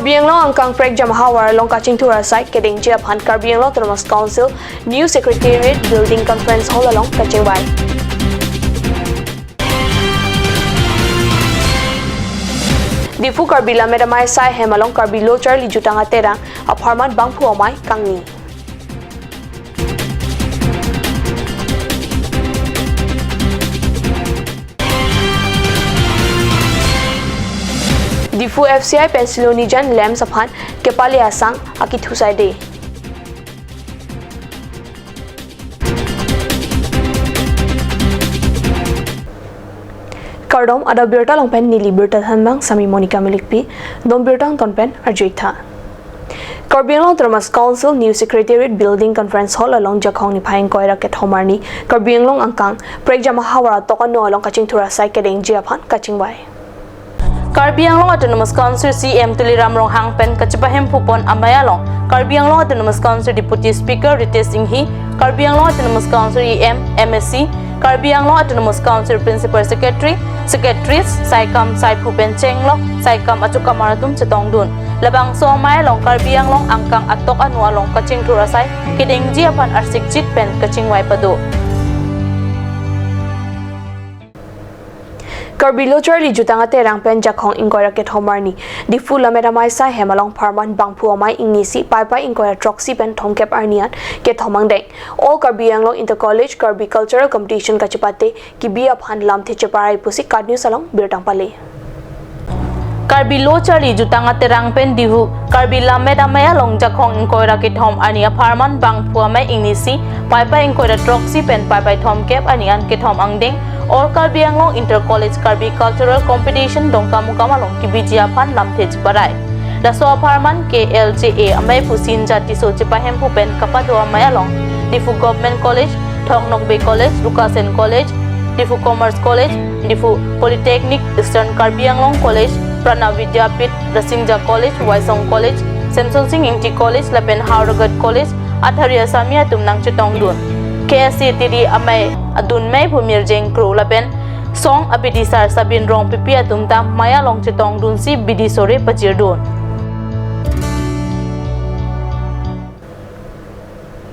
Karbianglong angkang prek jam hawar long kaching tura site keding jia phan Karbianglong Autonomous Council New Secretariat Building Conference Hall along kaching bai. Difu Karbila medamai sai hemalong Karbilo Charlie jutang atera apartment bang puamai kangni. Difu FCI Pensilonijan Lem Saphan Kepali Asang Akithusai De. Kardom ada birta longpen nili birta thanbang Sami Monica Milikpi dom birtang tonpen Arjoitha. Karbianglong Autonomous Council New Secretariat Building Conference Hall along Jakhong ni Phaing Koira Ket Homarni Karbianglong angkang Pregjama Hawara Tokano along Kaching Tura Sai Kedeng Jiaphan Kaching Bai. Karbianglong Autonomous Council CM Tuliramrong Hangpen Kachipahem Pupon Amayalong Karbianglong Autonomous Council Deputy Speaker Ritesh Singhi Karbianglong Autonomous Council EM MSC Karbianglong Autonomous Council Principal Secretary Secretaries Saikam Saipupen Chenglok Saikam Achukamaratum Chetongdun Labang Somayalong Karbianglong Angkang Atok Anualong Kaching Turasai Kedeng Jiapan Arsik Jitpen Kaching Waipado Karbilo Charlie jutang aterang pen Jakhong Inkoira Ket Homarni Difu Lameramai Sai Hemalong Parman Bangpu Amai Ingisi Pai Inkoira Troxy Pen Thongkep Arnian Ket Homangdeng All Karbianglong Inter College Karbi Cultural Competition Kachipate Kibia Phan Lam Thechaparai Pusi Card News along Birtang Pale Karbilo Charlie jutang aterang pen Difu Karbila Medamaya Long Jakhong Inkoira Ket Hom Ania Parman Bangpu Amai Ingisi Pai Inkoira Troxy Pen Pai Thongkep Arnian Ket Homangdeng All Karbianglong Inter College Karbi Cultural Competition Dongkamukamalong Kibijia Pan Lamtej Barai. Laso Aparman KLJA Amay Pusin Jati So Chipahem Pupen Kapado Amayalong Difu Government College, Thongnok Bay College, Lukasen College, Difu Commerce College, Difu Polytechnic, Eastern Karbianglong College, Pranav Vidyapit, Rasingja College, Waisong College, Samson Singh Ingti College, Lapen Hauragat College, Atharia Samia Tumnang Chetongdun. KSC Tiri Amay Adun May Pumir Jeng Kru Lapen Song Abidisar Sabin Rong Pipi Atumta Maya Long Chetong Dunsi Bidisore Pajirdun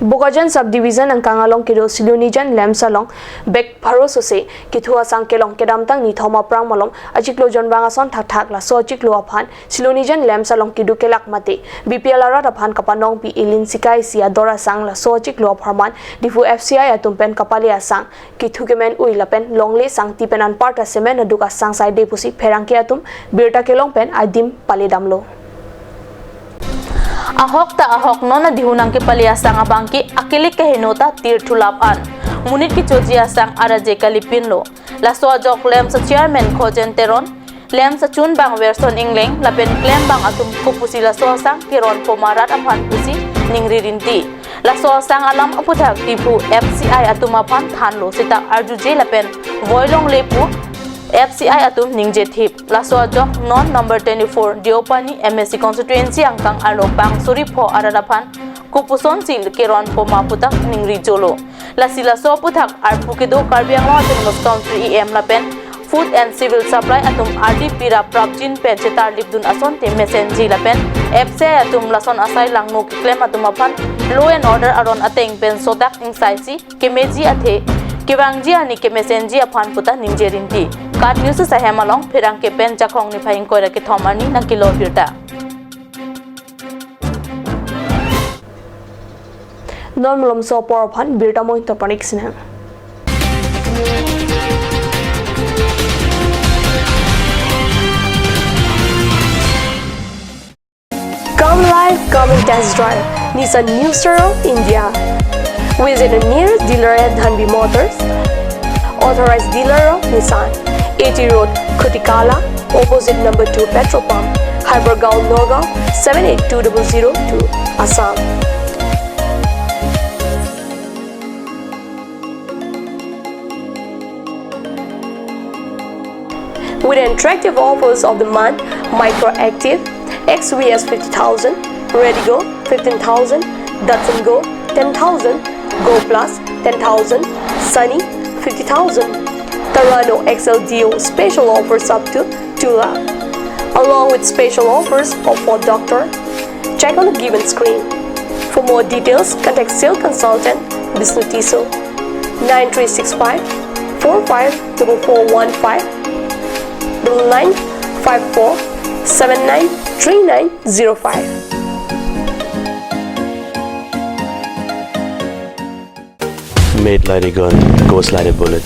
Bokajan Subdivision ang kangalong kido Silunijan Lem Salong Bek Parosose Kithua Sangkelong Kedamtang ni Thoma Prang Malom Achiklo Jon Bangason Thak La So Achiklo Aphan Silunijan Lem Salong Kidu Kelak Mate BPL Arat Aphan Kapanong Pi Ilin Sikai Sia Dora Sang La So Achiklo Apharman Difu FCI Atumpen Kapali Asang Kithukemen Ui Lapen Longle Sang Tipenan Parta Semen Aduka Sang Sai Depusi Pherangke Atum Birta Kelong Pen Adim Palidamlo Ahok ta ahok nona dihunang ki paliasang abangki akilik kahinota tirthulapan munit ki chojia sang araje kalipinlo laso jok lem sa chairman khojen teron lem sa chun bang version ingleng lapen klem bang atum kupusi laso sang kiron pomarat aphan pusi ningri rinti laso sang alam aputhak tipu FCI atuma phan thanlo sita arjuje lapen voilong lepu FCI atum ningje thip laso jok non number 24 Diopani MSC constituency angkang alo bang suri pho aradapan kupuson sil keron poma putak ningri jolo lasila so putak arpukido Karbianglong Autonomous Council EM lapen Food and Civil Supply atum RDP ra prapjin pechetar lipdun ason te messenji lapen FCI atum lason asai langno ki claim atum apan law and order aron ateng pen sodak ingsaisi kemeji athe Kibangji ani ke messenji aphan puta ninjerinti Card News sa Hemalong Phirang ke pen Jakhong ni Phaing Koira ke Thomani na kilo birta Normlom So Porphan Birta Mo Interpanik Sinha Come live, come and test drive Nissan New Stereo India. Visit the nearest dealer at Dhanbi Motors, authorized dealer of Nissan, 80 Road, Kutikala, opposite number 2 Petrol Pump, Hypergaon, Nagaon, 78200 Assam. With attractive offers of the month, Microactive, XVS 50,000, Redigo 15,000, Datsun Go 10,000, Go Plus 10,000, Sunny 50,000. Tarano XLDO special offers up to 2 lakh. along with special offers of Ford Doctor. Check on the given screen. For more details, contact Sales Consultant Vishnu Tiso 9365 454415 954 793905. Made like a gun, goes like a bullet.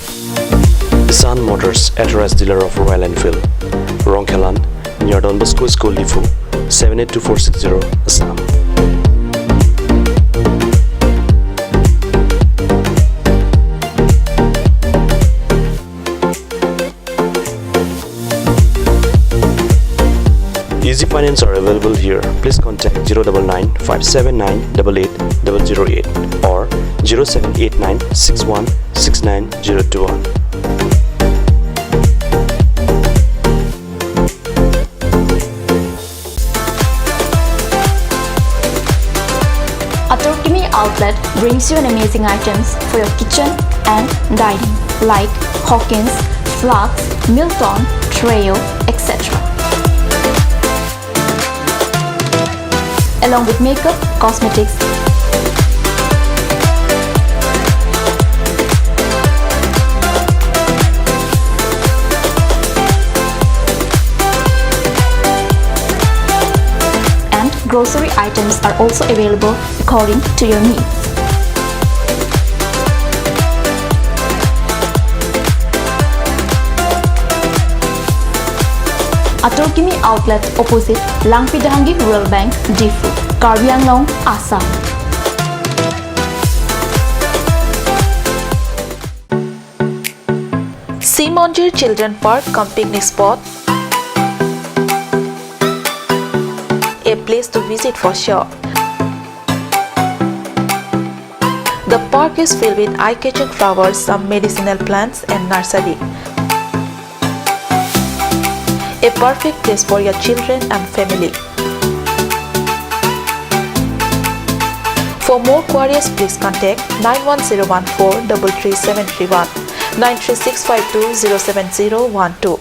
Isan Motors, authorized dealer of Royal Enfield, Ronkelan, near Don Bosco School Depot, 782460, Assam. Easy finance are available here. Please contact 099 579 88008 or 0789 61 69021. Atorkimi Outlet brings you an amazing items for your kitchen and dining like Hawkins, Flax, Milton, Treo, etc. Along with makeup, cosmetics, and grocery items are also available according to your needs. Atorkimi Outlet opposite Langpidahangi Rural Bank, Difu, Karbi Anglong, Assam. Simonjir Children Park cum picnic spot. A place to visit for sure. The park is filled with eye-catching flowers, some medicinal plants and nursery. A perfect place for your children and family. For more queries, please contact 91014 33731 93652 07012.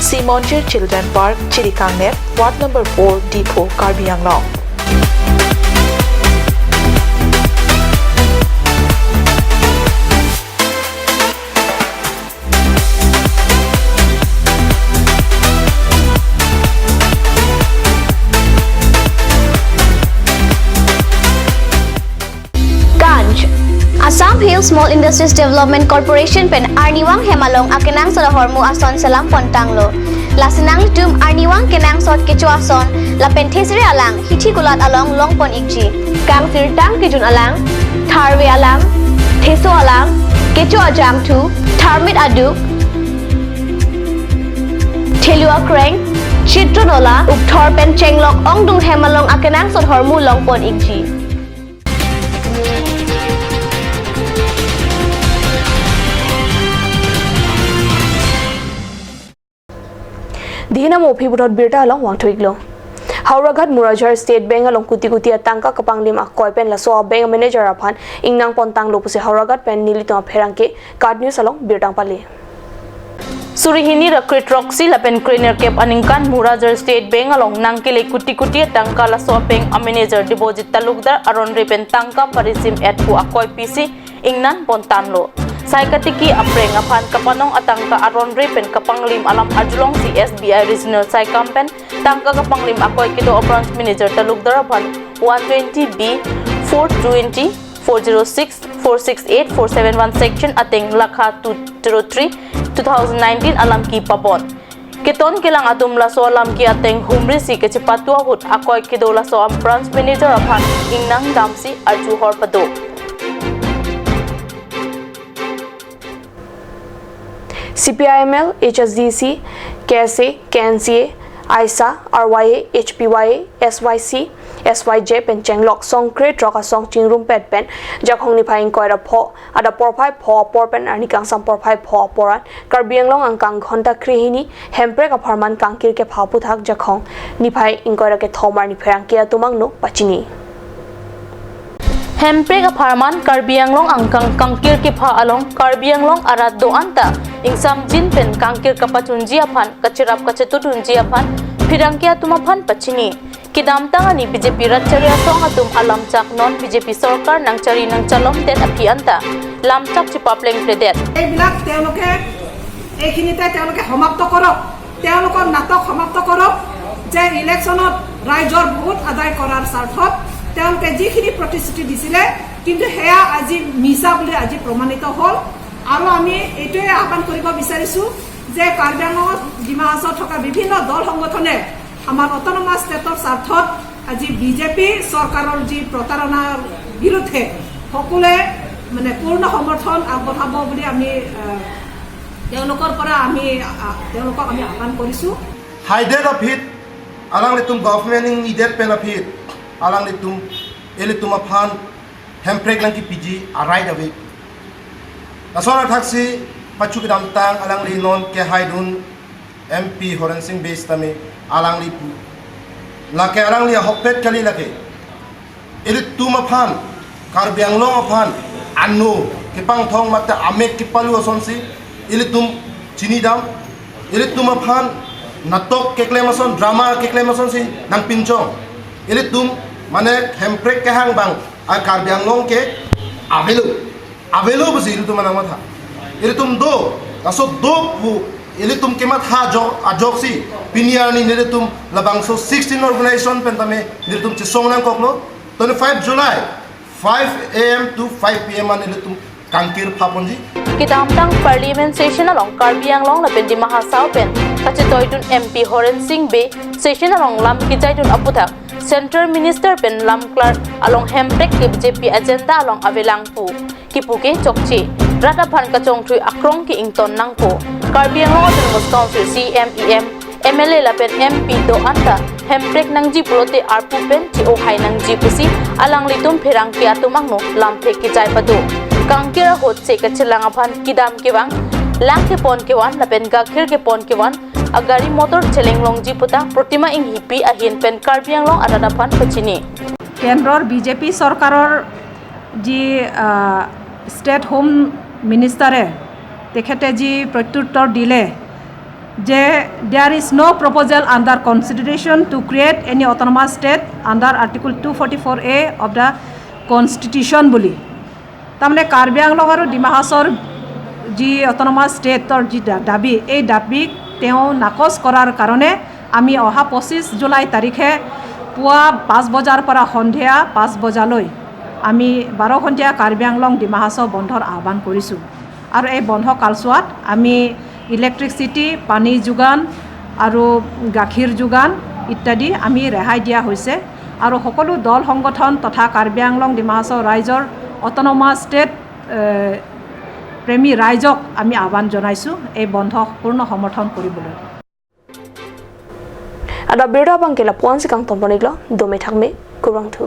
Simonjir Children Park, Chirikangnet, Ward number 4, Depot, Karbi Anglong. Assam Hill Small Industries Development Corporation pen Arniwang Hemalong akenang sa hormu ason salam pontanglo. Lasinang litum Arniwang kenang sot kecu ason la penthesire alang hithi gulat along longpon ikji. Kang tirtang kijun alang, tharwe alang, theso alang, kecu ajam tu, tharmit aduk, thelua kreng, chitronola, ukthor pen chenglok ongdung Hemalong akenang sot hormu longpon ikji. Dihina mo phibudot birta along wangthoiglo. Hauraghat Murajar State Bank along kuti atangka kapanglim akoy pen la so bank manager aphan ingnang pontang lopuse Hauraghat pen nilito pherangke card news along birtang pali. Surihini Rakrit Roxy Lapen Craner Cap Aningkan Murajar State Bank along Nangkile kuti atangka la so bank manager deposit talukdar aron repen tangka parisim at pu akoy PC ingnan pontanlo. Saikatiki apreng aphan kapanong atangka aron repen kapanglim alam ajulong si SBI Regional Sai Kampen tangka kapanglim akoy kido branch manager talukdar aphan 120B 420 406 468 471 section ateng lakha 203 2019 alam ki papon kiton kilang atum laso alam ki ateng humri si kechipatwa hut akoy kido laso am branch manager aphan ingnang damsi aju horpado. CPIML, HSDC, KSA, KNCA, ISA, RYA, HPYA, SYC, SYJ pen chenglok song kre troka song chingrum pet pen jakhong ni phaing koira pho ada porphai pho por pen ani kang sam porphai pho poran karbianglong angkang ghonta krihini hempre ka pharman kangkir ke phapu thak jakhong ni phai inkoira ke thomar ni pherang ke tumang no pachini Hemprek aparman Karbi Anglong angkang kangkir ki pha along Karbi Anglong arat do anta ingsam jin pen kangkir kapachunji aphan kachirap kachetutunji aphan phirangkia tumaphan pachini kidam tangani BJP ratcharia song atum alam chak non BJP sarkar nangchari nangchalom ten api anta lamchak chipapleng predet এইবিলাক তেওঁলোকে এইখিনিতে তেওঁলোকে সমাপ্ত কৰক তেওঁলোকৰ নাটক সমাপ্ত কৰক যে ইলেকশ্যনত ৰাইজৰ ভোট আদায় কৰাৰ স্বাৰ্থত তেওঁলোকে যিখিনি প্ৰতিশ্ৰুতি দিছিলে কিন্তু সেয়া আজি মিছা বুলি আজি প্ৰমাণিত হ'ল আৰু আমি এইটোৱে আহ্বান কৰিব বিচাৰিছোঁ যে কাৰ্বি আংলঙত ডিমা হাছাওত থকা বিভিন্ন দল সংগঠনে আমাৰ অট'নমাছ ষ্টেটৰ স্বাৰ্থত আজি বিজেপি চৰকাৰৰ যি প্ৰতাৰণাৰ বিৰুদ্ধে সকলোৱে মানে পূৰ্ণ সমৰ্থন আগবঢ়াব বুলি আমি তেওঁলোকৰ পৰা তেওঁলোকক আমি আহ্বান কৰিছোঁ Haided of hit, alang litum government in idet pen of hit, alang litum elitum upon hempreg lang PG, a right of it. Nasona taxi, Pachukidam Tang, alang linon, ke haidun, MP Horensing based tame, alang lipu. Lake alang li a hopet kali lake. Elitum upon, Karbi Anglong upon, anu, kipang thong mata amek kipalu osonsi, elitum chinidam, elitum upon. Natok keklemason drama keklemason si nang pinchong ilitum mane hemprek ke hang bang a Karbi Anglong ke avelu besi ilitum manang matha ilitum do aso do pu ilitum kemat ha jok a jok si piniani ilitum labang so 16 organization pentame ilitum chisong nang kokno 25 July 5 AM to 5 PM an ilitum kangkir phaponji Kitamtang Parliament Session along Karbi Anglong la pen di Mahasao pen kachetoidun MP Horensing Bay Session along lam kijaidun aputhak Central Minister pen lam Clark along Hemprek ke BJP agenda along Avelangpu kipuke chokchi rata phan kachong thui akrong ki ington nangpo Karbi Anglong Autonomous Council CMEM MLA la pen MP do anta Hemprek nangji pulote arpu pen ti o hai nangji pusi alang litum phirang ki atumangno lam thek ki jai padu kangkira hot se kachilang aphan kidam kewang lang ke pon kewan lapen gakhir ke pon kewan agari motor cheleng longji puta protima ing hipi ahin pen Karbi Anglong arada phan pachini কেন্দ্ৰৰ BJP চৰকাৰৰ যি state home মিনিষ্টাৰে তেখেতে যি প্ৰত্যুত্তৰ দিলে যে there is no' proposal under consideration to create any autonomous state under article 244A of the constitution বুলি তাৰমানে কাৰ্বি আংলং আৰু ডিমা হাছাওৰ যি অট'নমাছ ষ্টেটৰ যি দাবী এই দাবীক তেওঁ নাকচ কৰাৰ কাৰণে আমি অহা 25 জুলাই তাৰিখে পুৱা 5 বজাৰ পৰা সন্ধিয়া 5 বজালৈ আমি 12 ঘণ্টীয়া কাৰ্বি আংলং ডিমা হাছাও বন্ধৰ আহ্বান কৰিছোঁ আৰু এই বন্ধ কালচোৱাত আমি ইলেক্ট্ৰিচিটি পানী যোগান আৰু গাখীৰ যোগান ইত্যাদি আমি ৰেহাই দিয়া হৈছে আৰু সকলো দল সংগঠন তথা কাৰ্বি আংলং ডিমা হাছাও ৰাইজৰ অট'নমাছ ষ্টেট প্ৰেমী ৰাইজক আমি আহ্বান জনাইছোঁ এই বন্ধ পূৰ্ণ সমৰ্থন কৰিবলৈ Ada berita bangkela puan sikang tomponiglo dome thakme kurang thu